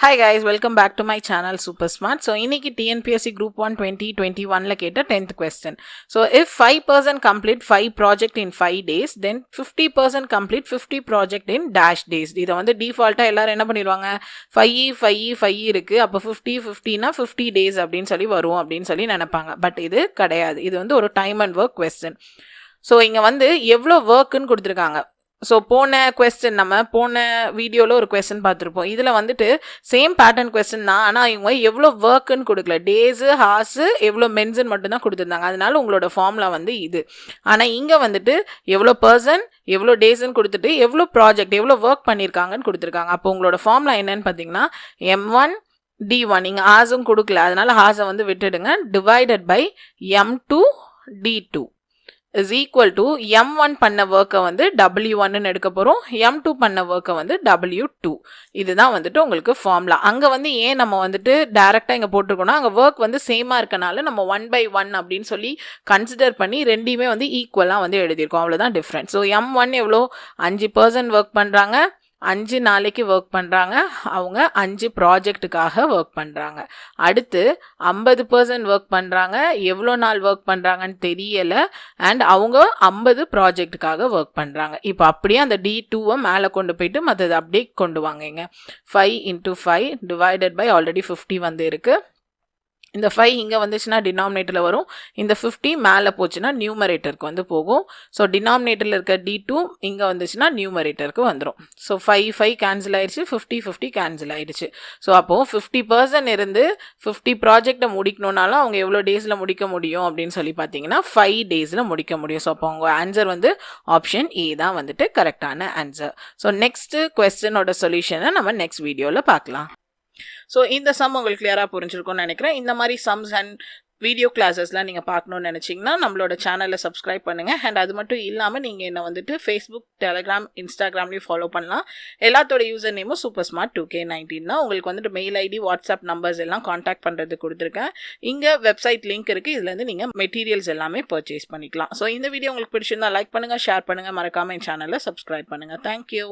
Hi guys, welcome back to my channel Super Smart. So இன்னைக்கு TNPSC Group 1 2021ல கேட்ட 10th question. So if 5% complete 5 project in 5 days, then 50% complete 50 project in dash days. இதை வந்து default எல்லாரும் என்ன பண்ணிடுவாங்க 5 இருக்கு, அப்போ 50னா 50 days அப்படின்னு சொல்லி வரும் அப்படின்னு சொல்லி நினைப்பாங்க. பட் இது கிடையாது, இது வந்து ஒரு time and work question. So இங்கே வந்து எவ்வளோ ஒர்க்குன்னு கொடுத்துருக்காங்க. ஸோ போன வீடியோவில் ஒரு கொஸ்டின் பார்த்துருப்போம். இதில் வந்துட்டு சேம் பேட்டர்ன் கொஸ்டின் தான், ஆனால் இவங்க எவ்வளோ ஒர்க்குன்னு கொடுக்கல, டேஸு ஹார்ஸு எவ்வளோ மென்ஸுன்னு மட்டும்தான் கொடுத்துருந்தாங்க. அதனால உங்களோட ஃபார்முலா வந்து இது. ஆனால் இங்கே வந்துட்டு எவ்வளோ பர்சன் எவ்வளோ டேஸ்ன்னு கொடுத்துட்டு எவ்வளோ ப்ராஜெக்ட் எவ்வளோ ஒர்க் பண்ணியிருக்காங்கன்னு கொடுத்துருக்காங்க. அப்போ உங்களோட ஃபார்முலா என்னன்னு பார்த்தீங்கன்னா M1 D1. இங்கே ஹார்ஸும் கொடுக்கல, அதனால ஹார்ஸை வந்து விட்டுடுங்க. Divided by M2 D2 is equal to M1 பண்ண ஒர்க்கை வந்து W1 எடுக்க போகிறோம், M2 பண்ண ஒர்க்கை வந்து W2. இதுதான் வந்துட்டு உங்களுக்கு ஃபார்முலா. அங்கே வந்து ஏன் நம்ம வந்துட்டு டைரெக்டாக இங்கே போட்டிருக்கோம்னா, அங்கே ஒர்க் வந்து சேமாக இருக்கனால நம்ம 1/1 அப்படின்னு சொல்லி கன்சிடர் பண்ணி ரெண்டையுமே வந்து ஈக்குவலாக வந்து எழுதியிருக்கோம். அவ்வளோதான் டிஃப்ரெண்ட். ஸோ M1 எவ்வளோ 5% ஒர்க் பண்ணுறாங்க, 5 நாளைக்கு ஒர்க் பண்ணுறாங்க, அவங்க 5 ப்ராஜெக்டுக்காக ஒர்க் பண்ணுறாங்க. அடுத்து 50% ஒர்க் பண்ணுறாங்க, எவ்வளோ நாள் ஒர்க் பண்ணுறாங்கன்னு தெரியலை, அண்ட் அவங்க 50 ப்ராஜெக்டுக்காக ஒர்க் பண்ணுறாங்க. இப்போ அப்படியே அந்த D2வை மேலே கொண்டு போயிட்டு மற்றது அப்படியே கொண்டு வாங்க. 5 × 5 டிவைடட் பை ஆல்ரெடி 50 வந்து இருக்குது. இந்த 5 இங்கே வந்துச்சுன்னா டினாமினேட்டரில் வரும், இந்த 50 மேலே போச்சுன்னா நியூமரேட்டருக்கு வந்து போகும். ஸோ டினாமினேட்டரில் இருக்க D2 இங்கே வந்துச்சுன்னா நியூமரேட்டருக்கு வந்துடும். ஸோ 5 கேன்சல் ஆயிடுச்சு, 50 கேன்சல் ஆயிடுச்சு. ஸோ அப்போது 50% இருந்து 50 ப்ராஜெக்டை முடிக்கணுன்னாலும் அவங்க எவ்வளோ டேஸில் முடிக்க முடியும் அப்படின்னு சொல்லி பார்த்தீங்கன்னா 5 டேஸில் முடிக்க முடியும். ஸோ அப்போ அவங்க ஆன்சர் வந்து ஆப்ஷன் ஏ தான் வந்துட்டு கரெக்டான ஆன்சர். ஸோ நெக்ஸ்ட்டு கொஸ்டினோட சொல்யூஷனை நம்ம நெக்ஸ்ட் வீடியோவில் பார்க்கலாம். ஸோ இந்த சம் உங்களுக்கு கிளியராக புரிஞ்சிருக்கும்னு நினைக்கிறேன். இந்த மாதிரி சம்ஸ் அண்ட் வீடியோ கிளாஸஸ்லாம் நீங்கள் பார்க்கணுன்னு நினச்சிங்கன்னா நம்மளோட சேனலில் சப்ஸ்கிரைப் பண்ணுங்கள். அண்ட் அது மட்டும் இல்லாமல் நீங்கள் என்னை வந்துட்டு ஃபேஸ்புக், டெலகிராம், இன்ஸ்டாகிராம்லேயும் ஃபாலோ பண்ணலாம். எல்லாத்தோட யூசர் நேமும் சூப்பர்ஸ்மார்ட் 2K19 தான். உங்களுக்கு வந்துட்டு மெயில் ஐடி, வாட்ஸ்அப் நம்பர்ஸ் எல்லாம் காண்டாக்ட் பண்ணுறது கொடுத்துருக்கேன். இங்கே வெப்சைட் லிங்க் இருக்குது, இதுலேருந்து நீங்கள் மெட்டீரியல்ஸ் எல்லாமே பர்ச்சேஸ் பண்ணிக்கலாம். ஸோ இந்த வீடியோ உங்களுக்கு பிடிச்சிருந்தா லைக் பண்ணுங்கள், ஷேர் பண்ணுங்கள், மறக்காமல் என் சேனலில் சப்ஸ்கிரைப் பண்ணுங்கள். தேங்க்யூ.